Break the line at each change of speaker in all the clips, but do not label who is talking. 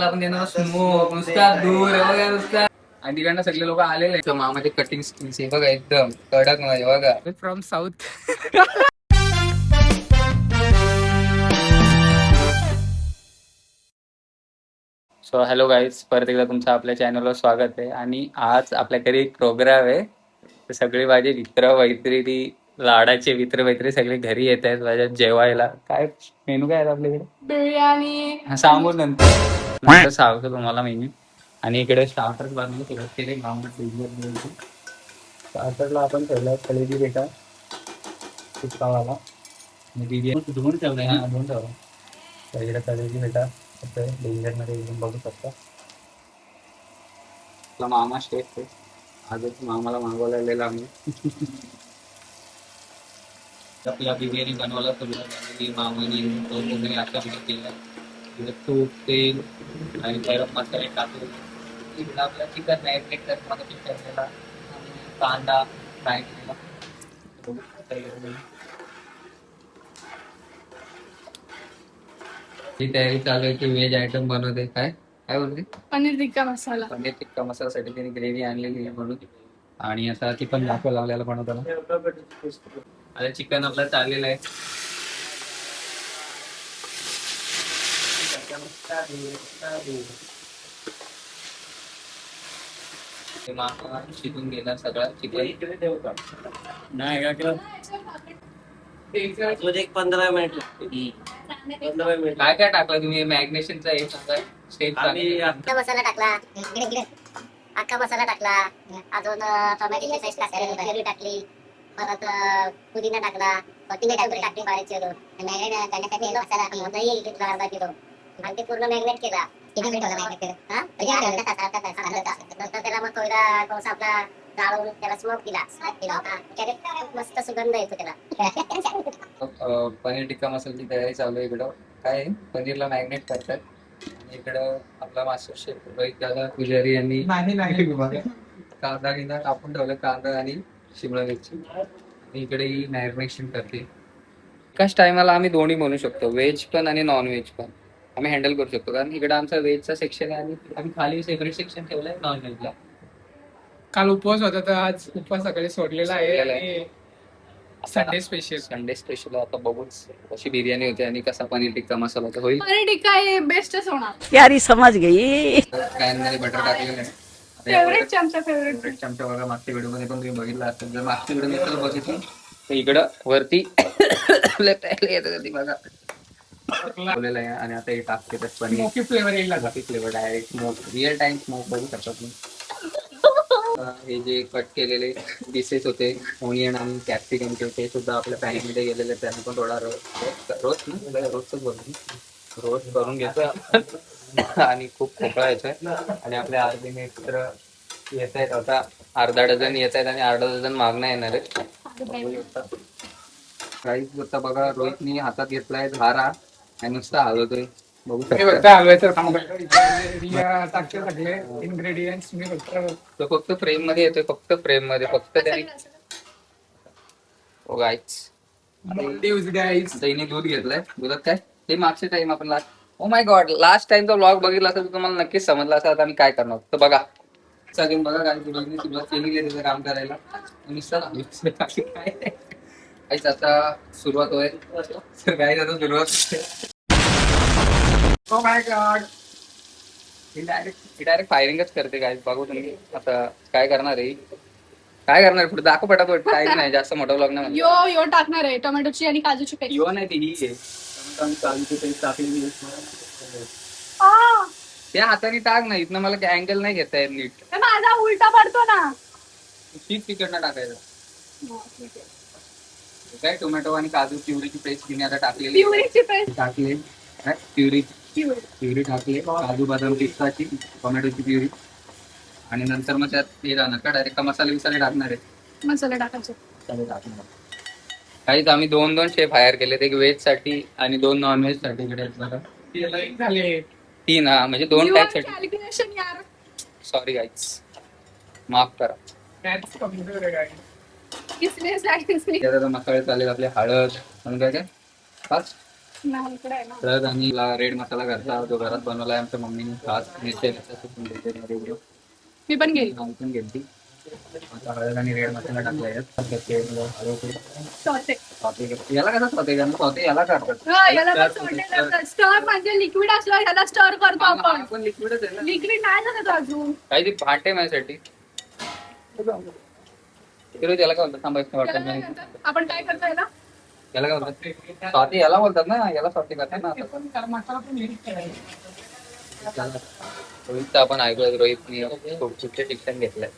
आपण देणार स्मोक नुसता दूर बघा नुसता. आणि तिकडनं सगळे लोक आलेले आहेत. मामाचे कटिंग स्किल्स हे बघा एकदम कडक मध्ये बघा. From south. So hello guys, परत एकदा तुमचं आपल्या चॅनलवर स्वागत आहे. आणि आज आपल्या घरी एक प्रोग्राम आहे. तर सगळी माझे मित्र मैत्रिणी लाडाचे मित्र मैत्रिणी सगळे घरी येत आहेत माझ्या जेवायला. काय मेनू काय आहे आपल्याकडे?
बिर्याणी.
सांगून नंतर सांगतो तुम्हाला मेन्यू. आणि इकडे स्टार्टर बनवले सगळं केले. स्टार्टरला आपण ठेवलं कलेजी बेटा सुकावाला बिर्याणी धुवून ठेवलंय. हा धुवून ठेवला. तर इकडे कलेजी बेटा डेंजर मध्ये एकदम बघू शकता. आपला मामा शेफ आहे. आजच मामाला मागवलेला आम्ही. आपला बिर्याणी बनवायला सुरुवात झालेली मामाने आता केला. तूप तेल आणि गरम मसाले टाकून इकडं आपला चिकन मॅरिनेट करताना चिकन कांदा फ्राय केलेला. ही तयारी चालू आहे की व्हेज आयटम बनवते. काय काय बोलते?
पनीर टिक्का मसाला.
पनीर टिक्का मसाल्यासाठी त्यांनी ग्रेव्ही आणलेली आहे म्हणून. आणि आता ती पण दाखवायला लावलेला बनवताना. आता चिकन आपलं चाललेलं आहे. शिकून गेला सगळा चिकन. नाही का केलं?
15 मिनिट
काय काय टाकलं तुम्ही मॅग्नेशनचा हे सांगा स्टेप?
अख्खा मसाला टाकला, अख्खा मसाला टाकला, अजून टोमॅटोची पेस्ट टाकली, टाकली, परत पुदिना टाकला, कोथिंबीर टाकली बारीक चिरून. मॅरिनेट करण्यासाठी मसाला दही घेतला अर्धा किलो आणि ते पूर्ण मॅरिनेट केला. नंतर त्याला मग थोडा आपला जाळून त्याला स्मोक दिला. मस्त सुगंध येतो त्याला.
पनीर टिक्का मसाल्याची तयारी चालू आहे. इकडं काय पनीरला मॅग्नेट करतात. आणि इकडं आपला मास्टर शेफ रोहित दादा पुजारी यांनी कांदा गिंदा कापून ठेवलं. कांदा आणि शिमला मिरची. आणि इकडे ही मॅरिनेशन करते. एकाच टायमाला आम्ही दोन्ही बनवू शकतो, व्हेज पण आणि नॉन व्हेज पण आम्ही हँडल करू शकतो. कारण इकडे आमचा व्हेजचा सेक्शन आहे आणि आम्ही खाली सेपरेट सेक्शन ठेवलंय नॉन व्हेजला.
काल उपवास होता तर आज उपवास सकाळी सोडलेला आहे. संडे
स्पेशल आता बघूच कशी बिर्याणी होते आणि कसा पनीर टिक्का मसाला होता. होईल
पनीर टिक्का हे बेस्टच होणार.
यारी समज गई.
पॅन मध्ये बटर टाकलेलं आहे.
फेवरेट चमचा
बघा. मागच्या व्हिडिओ मध्ये पण तुम्ही बघितला असेल. जर मागच्या व्हिडिओ मध्ये बघितलं तर इकडं वरती बघा ठेवलेलं आहे. आणि आता हे टाकते तर पनीर
फ्लेवर येईल.
Flavour direct smoke real time smoke बघू शकतात तुम्ही. हे जे कट केलेले पीसेस होते ओनियन आणि कॅप्सिकमचे ते सुद्धा आपल्या पॅन मध्ये गेलेले. त्यांना पण थोडा रोस्ट करून घेतो. आणि खूप खोकळा येतोय. आणि आपले अर्धे मित्र येत आहेत आता. अर्धा डझन येत आहेत आणि अर्धा डझन मागणं येणार आहे. काहीच आता बघा रोहितनी हातात घेतलाय झारा आणि नुसता हलवतोय. बघू
इंग्रेडियंट्स मी
तो फक्त फ्रेम मध्ये येतोय. फक्त फ्रेम मध्ये फक्त त्याने दहीने दूध घेतलंय. दुधात काय ते मागच्या टाइम आपण last oh my god last टाइमचा व्लॉग बघितला असेल तर तुम्हाला नक्कीच समजला असेल आम्ही काय करणार. तर बघा चालेल बघा काय रोहितने सुरुवात केलेली आहे त्याचं काम करायला. काहीच आता सुरुवात होय. तर काय आता सुरुवात डायरेक्ट फायरिंगच करते काय. बघू तुम्ही आता काय करणार आहे. पुढे दाखव पटापट. काय नाही जास्त मोठा ब्लॉग नाही.
यो टाकणार आहे टोमॅटोची आणि काजूची पेस्ट.
यो नाही ती ही आहे काजूची पेस्ट टाकलेली. त्या हाताने टाक ना. इथनं मला अँगल नाही घेता येत नीट.
माझा उलटा पडतो ना.
तीच तिकडनं टाकायचं काय. टोमॅटो आणि काजू प्युरीची पेस्ट तिने आता टाकलेली. टाकले प्युरी टाकली. काजू बदाम पिस्ताची टोमॅटोची प्युरी. आणि नंतर मग त्यात ते राहणार का डायरेक्ट मसाले टाकणार आहे.
मसाला टाकायचे
काहीच आम्ही 2 शेफ हायर केले. एक व्हेज साठी आणि 2 नॉन व्हेज साठी. इकडे 3 म्हणजे 2 टाईप साठी. सॉरी गाईज माफ करा. मसाले चालेल आपले हळद म्हणून काय फास्ट
नाही, इकडे आहे ना.
हळद आणि रेड मसाला घरचा जो घरात बनवलाय आमच्या मम्मीने खास मिरच्या
मी पण गेली.
पण घेतली. आता हळद आणि रेड मसाला टाकला यात.
सॉते.
याला कसं स्वते कारण स्वते याला करतात.
याला पण सॉटे लागतात. स्टर म्हणजे लिक्विड असलं याला स्टर करतो आपण.
आपण लिक्विडच आहे ना.
लिक्विड नाही झालं तर अजून.
काही ती भांडे माझ्यासाठी त्याला काय बोलतात थांबायचं
याला
वाटत
काय
नाही.
करतात? आपण काय करतो याला?
याला काय बोलतात स्वाती याला बोलतात ना याला स्वाती करतात ना आता.
मसाला पण मिक्स करायचा.
रोहितचं आपण ऐकलं रोहितने खूप शिक्षण घेतलंय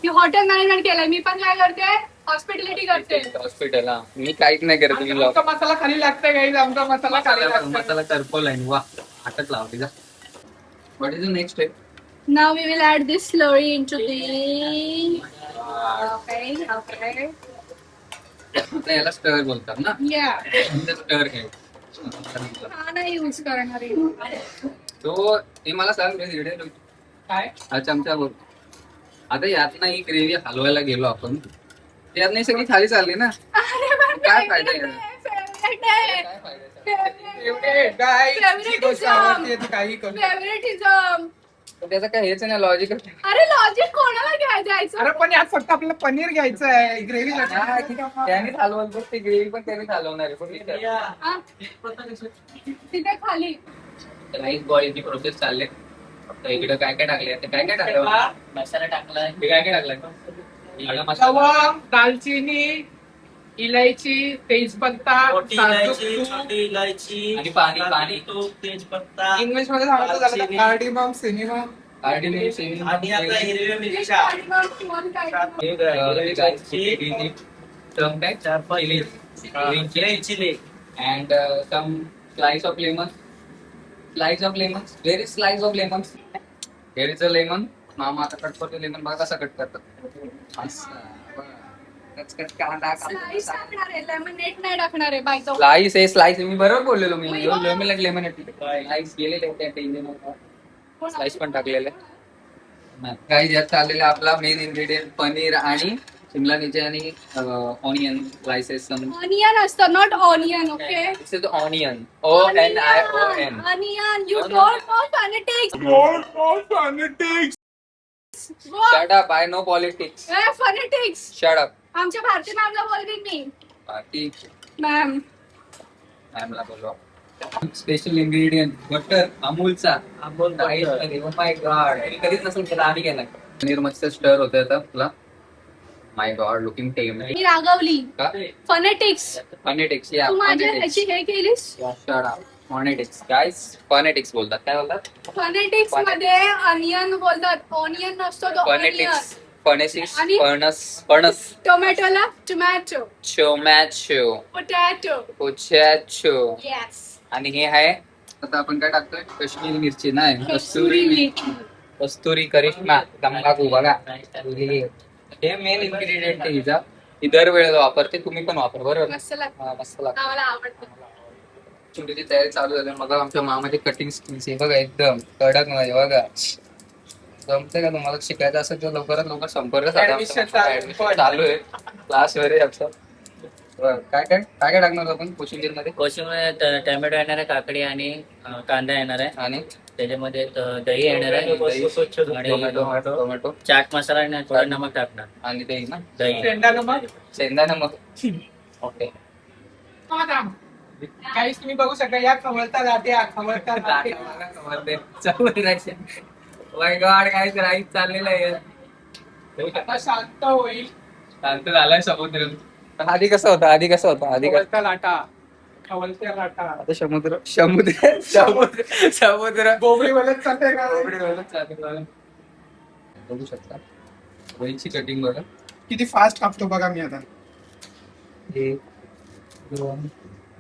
मी हॉटेल मॅनेजमेंट केलंय. मी पण काय करते हॉस्पिटॅलिटी करते.
हॉस्पिटल. मी काहीच नाही करत मी
आमचा मसाला खाली लागतंय काही आमचा मसाला खाली लागतोय.
मसाला करपवलाय वा हातात लावते जा. What is the next step?
Now we will add this slurry into the. Okay.
आता याला स्टर बोलतात ना.
Yeah.
स्टर काय
हा नाही यूज करणार आहे.
तो हे मला सांग
काय?
हा चमचा बघ. आता यात ना ही ग्रेव्ही हलवायला गेलो आपण त्यात नाही सगळी खाली चालली ना.
अरे पण
काय फायदा आहे?
फेवरेट आहे.
काय फायदा?
फेवरेट फेवरेटिझम.
पण त्याचं काय हेच नाही लॉजिक.
अरे लॉजिक कोणाला घ्यायचं?
अरे पण यात फक्त आपल्याला पनीर घ्यायचं आहे ग्रेव्ही
त्याने चालवलं बघ ती ग्रेव्ही पण त्याने चालवणार आहे पण
तिथे खाली
राईस बॉईलची प्रोसेस चालले. आता इकडे काय काय टाकले काय काय टाकलं मसाला टाकलाय काय काय टाकलाय मसाला
लवंग दालचिनी इलायची तेजपत्ता
मोठी इलायची, छोटी इलायची
आणि पाणी पाणी
तूप, तेजपत्ता
इंग्लिश मध्ये सांगायचं झालं तर कार्डिमम सिनेमा
कार्डिनम
आणि आता हिरव्या मिरच्या green chilli
and some slice of lemon. Slice of lemon. Where is slice of lemon? Here is a lemon. मामा आता कट करतो लेमन बघा कसा कट करतात. कांदा
स्लाइस टाकणार आहे लेमनेट नाही टाकणार आहे बाय
स्लाइस आहे स्लाइस मी बरोबर बोललेलो मी लेमन स्लाइस गेलेले त्या टेन्शन स्लाइस पण टाकलेले. काही यात चाललेला आपला मेन इन्ग्रेडियंट पनीर आणि शिमला मिरची आणि ऑनियन स्लाइसेस.
ऑनियन असतं not onion. Okay
this is onion ONION.
Onion you don't know phonetics.
Shut up, I know politics.
Phonetics
Shut up.
आमच्या भारती मॅमला बोलवीन मी.
पार्टी
मॅम
मॅमला बोलवा. स्पेशल इन्ग्रेडियंट बटर अमूलचा.
अमूल butter.
माय गॉड कधीच नसेल केला आम्ही केला. पनीर मस्त स्टर होतंय आता तुला. माय गॉड लुकिंग टेम.
मी रागवली. फनेटिक्स
फनेटिक्स या
तू माझ्या ह्याची हे केलीस.
Shut up. Fanatics guys fanatics बोलतात काय बोलतात
फनेटिक्स मध्ये अनियन बोलतात. ऑनियन नसतो तो ऑनियन.
फनेटिक्स फनेसिस
आणि-
फणस
टोमॅटोला tomato.
Tomato
potato.
Potato
yes.
आणि हे आहे आता आपण काय टाकतोय कश्मीरी मिरची नाही
कस्तुरी मेथी.
कस्तुरी करिश्मा तंबाखू बघा हे मेन इन्ग्रेडियंट आहे हिचा. ही दरवेळेला वापरते तुम्ही पण वापर बरोबर.
मस्त लागतं.
हा, मस्त लागतं.
आम्हाला आवडतं.
चिवडीची तयारी चालू झाली मग आमच्या मामाची कटिंग स्किल्स आहे बघा एकदम कडक मध्ये बघा. जमते का तुम्हाला शिकायचं असेल तर लवकरात लवकर संपर्क साधा.
Admission
Admission चालू आहे क्लास वर आहे आमचा. बरं, काय काय काय काय टाकणार आपण कोशिंबीर मध्ये
कोशिंबीर टोमॅटो येणार आहे, काकडी आणि कांदा येणार आहे.
आणि
त्याच्यामध्ये दही येणार आहे आणि
टोमॅटो टोमॅटो
चाट मसाला आणि थोडं नमक टाकणार.
आणि दही ना
दही
शेंगदाणा मग
शेंगदाणा मग ओके.
काहीच तुम्ही बघू शकता या खवळता लाट्या खवळता लाट्या.
गॉड काय राईस चाललेलं आहे.
आता शांत होईल.
शांत झालाय समुद्र. आधी कसं होतं आधी कसं
खवळता लाटा खवळत्या लाटा
आता समुद्र समुद्र समुद्र समुद्र
बोबडी बोलत चालते का
बघू शकता वेलची कटिंग बघा.
किती फास्ट कापतो बघा मी आता.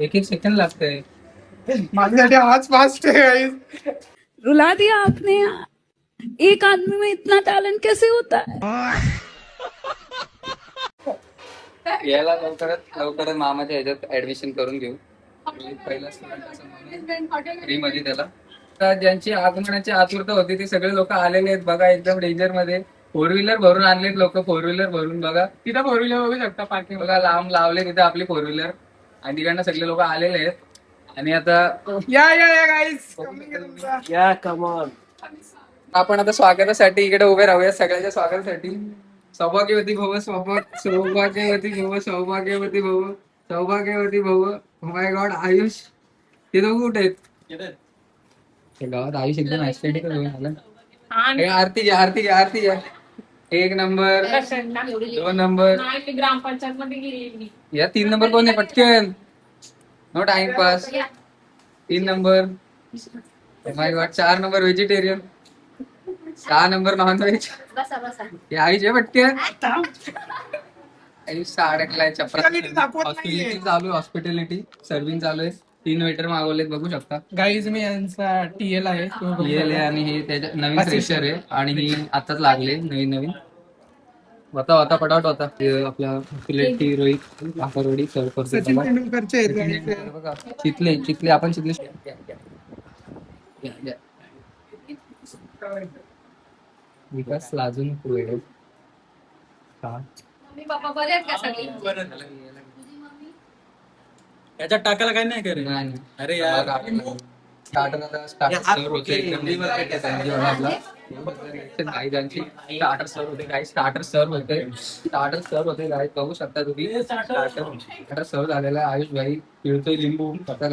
एक एक सेकंड लागतंय.
माझ्यासाठी हाच फास्ट आहे guys.
रुला दिया आपने. एक आदमी में इतना टैलेंट कैसे होता है?
याला लवकरच मामाच्या ह्याच्यात ऍडमिशन करून घेऊ. पहिला फ्री मध्ये त्याला. तर ज्यांची आगमनाची आतुरता होती ते सगळे लोक आलेले आहेत बघा एकदम डेंजर मध्ये. 4 व्हीलर भरून आणलेत लोक 4 व्हीलर भरून बघा
तिथं भरविल्या बघू शकता पार्किंग.
बघा लांब लावले तिथे आपली 4 व्हीलर आणि तिकडनं सगळे लोक आलेले आहेत. आणि आता
या गाईस
या कमॉन.
आपण आता स्वागतासाठी इकडे उभे राहूया, सगळ्यांच्या स्वागतासाठी. सौभाग्यवती भव, सौभाग्यवती भव, सौभाग्यवती भव, सौभाग्यवती भव. माय गॉड, आयुष ते दोघं कुठे आहेत? हे गावात आयुष एकदम ऍस्थेटिक होऊन आला. हे आरती घ्या, आरती घ्या, आरती घ्या. 1 नंबर, 2 नंबर,
ग्रामपंचायत मध्ये गेली.
या 3 नंबर कोण आहे? पटकन, no timepass. 3 number, my god. 4 number vegetarian, 6 number non veg.
बसा बसा.
हे आयुष आहे पटकन. आयुष अडकलाय चप्पल. हॉस्पिटॅलिटी चालू, हॉस्पिटॅलिटी सर्व्हिंग चालू आहे. 3 वेटर मागवलेत, बघू शकता.
गाईज मी यांचा टीएल आहे.
येल आहे आणि हे त्याच्या नवीन फ्रेशर आहे आणि ही आताच लागले नवीन. होता पटावट होता. हे आपला प्लेटी रोहित आकरवडी सर्व करतो.
सचिन तेंडुलकरचे आहेत guys.
बघा, चितले आपण चितले. विकास लाजून पुढे.
बाबा बरे आहेत का सगळे?
याच्यात टाकायला काही नाही करे. अरे यार.
स्टार्टर सर्व होते एकदम स्टार्टर सर्व होते गाईस, बघू शकता तुम्ही. स्टार्टर सर्व झालेला आहे. आयुष भाई पिळतोय लिंबू कसा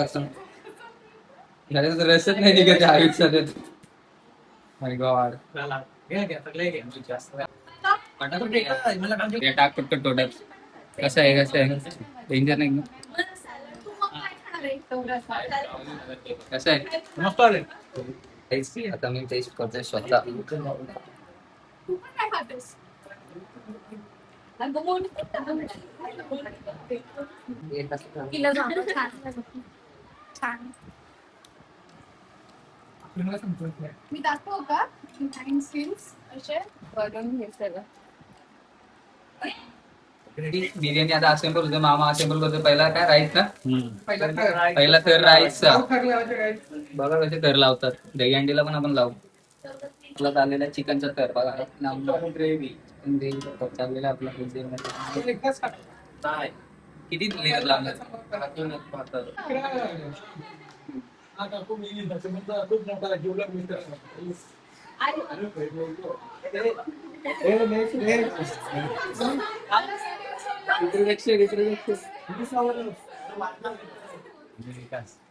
रसच नाही निघत आयुषचा. माय गॉड. टाक पटकन तोंडात. कसं आहे डेंजर नाही कसं आहे? आता मी टेस्ट करतोय स्वतः.
मी दाखवू का? असे बनवून हे सगळं.
बिर्याणी आता असेंबल होतं, मामा असेंबल करतो. पहिला काय राईस ना, पहिला तर राईस बघा कसे थर लावतात. दहीहंडीला पण आपण लावू. आपला चाललेला चिकनचा थर बघा, चाललेला आपला किती लेअर लावला.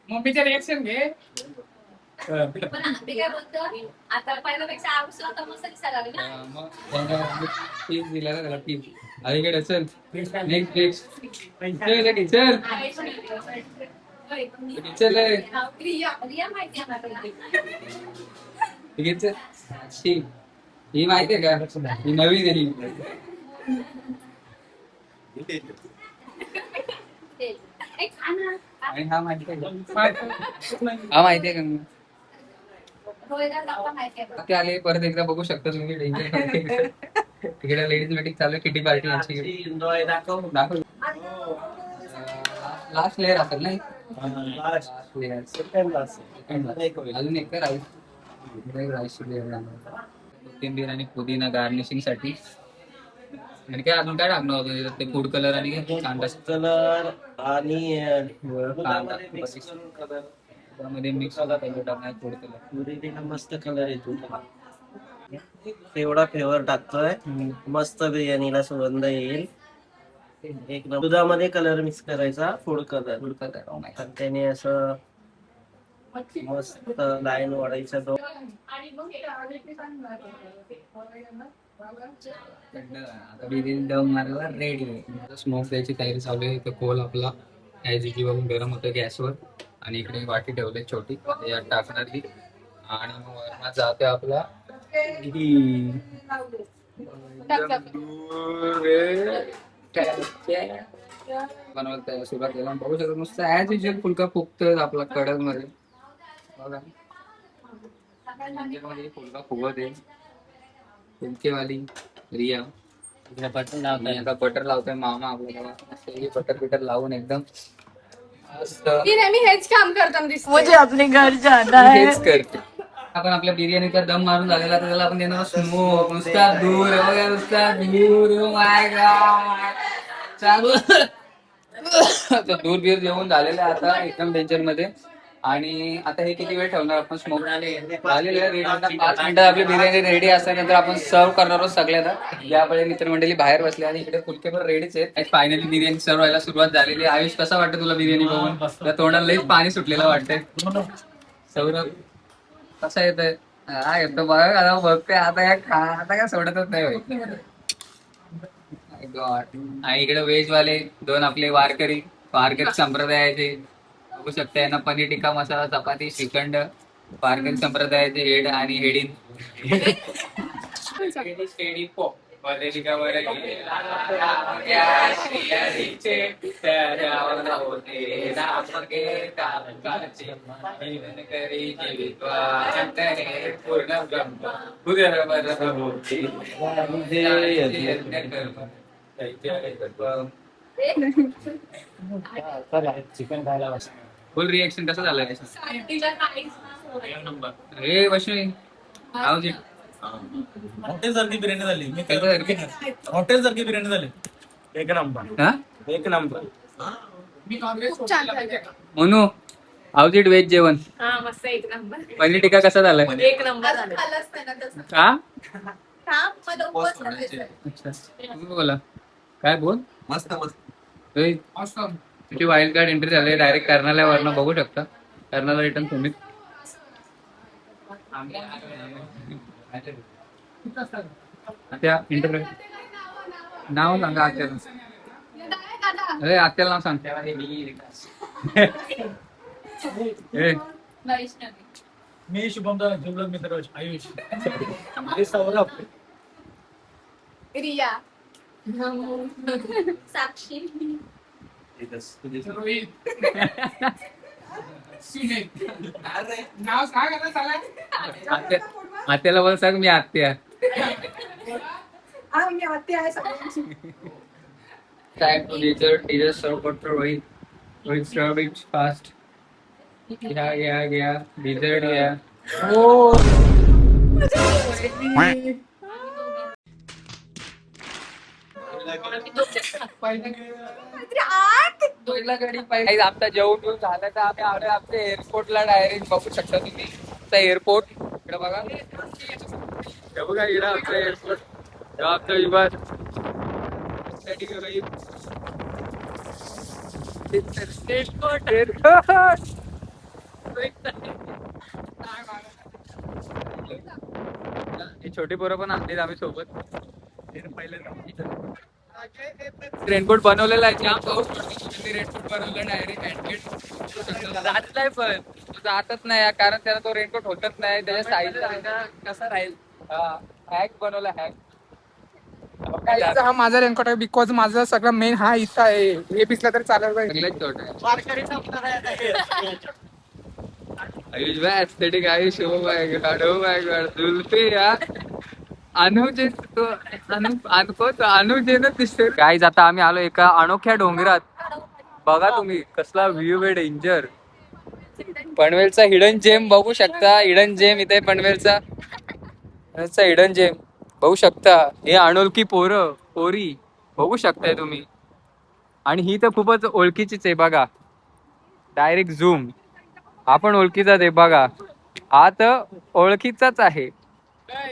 मम्मीचे रिएक्शन घे.
आता पहिल्यापेक्षा आवश्यक आता मस्त दिसायला लागली ना.
मग पीस दिला ना त्याला पीस. अलीकडे चल नेक्स्ट चल चल
रिया माहिती आहे
ही माहितीये का? ही नवीन आहे. आणि हा माहितीये का? हा माहितीये का? ते आले परत एकदा बघू शकता तुम्ही. तिकडे लेडीज मीटिंग चालू आहे, किटी पार्टी यांची. दाखव. लास्ट लेअर असेल नाही. अजून एक राईस लेअर. कोथिंबीर आणि पुदिना गार्निशिंग साठी. आणि काय अजून काय टाकणार होतं ते? फूड कलर आणि कांदा
कलर आणि
कांदा त्यामध्ये मिक्स होता टाकणार फूड कलर.
मस्त कलर येतो. एवढा फ्लेवर टाकतोय, मस्त बिर्याणीला सुगंध येईल. एक दुधामध्ये कलर मिक्स करायचा, फूड कलर. त्याने असं मस्त लाईन वाढायचा. तो
आता बिर्याणी दम मारायला रेडी आहे. स्मोक द्यायची तयारी चालू आहे. कोल आपला ॲज युजल गरम होतं गॅसवर आणि इकडे वाटी ठेवली छोटी, यात टाकणार ती. आणि मग वरनं जाते आपला बनवायला सुरुवात केला. बघू शकतो नुसतं ॲज युजल फुलका फुगतोय आपला कडक मध्ये. बघा फुलका फुगत आहे. फुलकेवाली रिया आता बटर लावतोय मामा आपल्याला. बटर बिटर लावून एकदम मस्त
हेच काम करताना दिसत. मुझे अपने घर जाना है.
हेच करते आपण. आपल्या बिर्याणीचा दम मारून झालेला तर त्याला आपण देणार स्मोक. नुसता दूर बघा, नुसता दूर. माय गॉड चालू
तर दूर बीर जेवून झालेलं आहे आता एकदम डेंजर मध्ये. आणि आता हे किती वेळ ठेवणार आपण स्मोक झालेलं आहे रेडी. 5 मिनिटं आपली बिर्याणी रेडी असल्यानंतर आपण सर्व करणार आहोत सगळ्यांना. यावेळी मित्रमंडळी बाहेर बसले आणि इकडे फुलके पण रेडीच आहेत. फायनली बिर्याणी सर्व व्हायला सुरुवात झालेली आहे. आयुष कसं वाटतं तुला बिर्याणी बघून? त्या तोंडाला लईच पाणी सुटलेलं वाटतंय. सौरभ कसा येतंय? हा येतो बघा आता बघते आता आता काय सोडतच नाही होय. गॉड. आणि इकडे व्हेज वाले 2 आपले वारकरी संप्रदायाचे बघू शकता. यांना पनीर टिक्का मसाला चपाती श्रीखंड. वारकरी संप्रदायाचे हेड आणि हेडीन
चिकन खायला
फुल रिएक्शन कसं झालं? हे वैष्णवी हाऊज इट?
हॉटेल सारखी बिर्याणी झाली. हॉटेल सारखी बिर्याणी झाली. एक नंबर.
हा
एक नंबर.
म्हणू हाऊज इट व्हेज जेवण?
हा मस्त एक नंबर.
पनीर टिक्का कसा झालाय?
एक नंबर झालं.
हा
हा
अच्छा तुम्ही बोला काय बोल.
मस्त मस्त.
तुझी वाईल्ड कार्ड एंट्री झाली डायरेक्ट कर्नाल्यावरनं बघू शकता. कर्नाला रिटर्न तुम्ही त्या इंटरव्ह्यू नाव सांगा आत्याला. अरे आत्याला नाव सांग.
मी शुभम जुबलक मित्र आयुष. हे सौरभ.
रिया साक्षी
आत्याला बोल सांग मी आत्या. Time to teacher serve for Rohit serve it fast. Yeah. Dessert yeah. आमचा जेवण बिवून झालं तर आम्ही आलो आमच्या एअरपोर्टला डायरेक्ट. बघू शकता तुम्ही एअरपोर्ट इकडे बघा. हे बघा इकडे आमचं एअरपोर्ट आमचा विमान. छोटी पोरं पण आणली आम्ही सोबत. रेनकोट बनवलेला आहे. जाम पाऊस पडतो. रेनकोट बनवलं डायरेक्ट जातलाय पण जातच नाही कारण त्याला तो रेनकोट होतच नाही. त्याच्या साईजला कसा राहील. हा हॅक बनवला हॅक.
हा माझा रेनकोट आहे बिकॉज माझा सगळं मेन हा इथं आहे. हे पिसला तर चालेल. आयुष भाई aesthetic Ayush. O my God Zulfi यार अनुज दिसते. गाईज आता आम्ही आलो एका अनोख्या डोंगरात. बघा तुम्ही कसला व्ह्यू आहे डेंजर. पनवेलचा हिडन जेम बघू शकता. हिडन जेम इथे पनवेलचा हिडन जेम बघू शकता. हे अनोळखी पोरी बघू शकताय तुम्ही. आणि ही तर खूपच ओळखीचीच आहे बघा. Direct zoom. आपण ओळखीचाच आहे बघा. हा तर ओळखीचाच आहे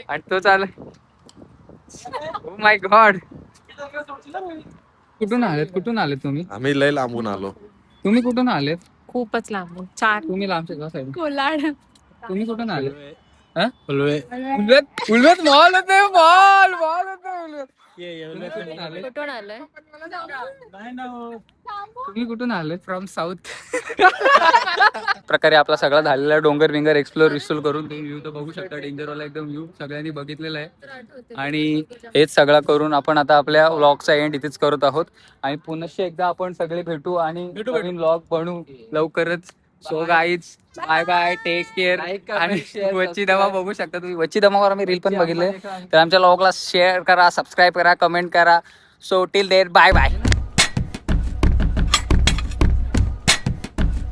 आणि तो चाल. ओ माय गॉड. कुठून आलेत तुम्ही?
आम्ही लय लांबून आलो.
तुम्ही कुठून आलेत?
खूपच लांब. 4
तुम्ही लांबचे साईड.
कोलाड.
तुम्ही कुठून आले?
उलवे
उल्वेत मॉल होते. मॉल होते.
कुठून आलोय?
तुम्ही कुठून आले? From south. प्रकारे आपला सगळा झालेला डोंगर बिंगर एक्सप्लोर करून तुम्ही व्ह्यू तर बघू शकता. डेंजरवाला एकदम व्ह्यू सगळ्यांनी बघितलेला आहे. आणि हेच सगळं करून आपण आता आपल्या व्लॉगचा एंड इथेच करत आहोत. आणि पुनश्च एकदा आपण सगळे भेटू आणि नवीन व्लॉग बनवू लवकरच. So guys bye bye. Take care. आणि वच्ची दमा बघू शकता तुम्ही. वच्ची दमावर आम्ही रील पण बघितले. तर आमच्या व्लॉगला शेअर करा, सबस्क्राईब करा, कमेंट करा. So till there bye bye.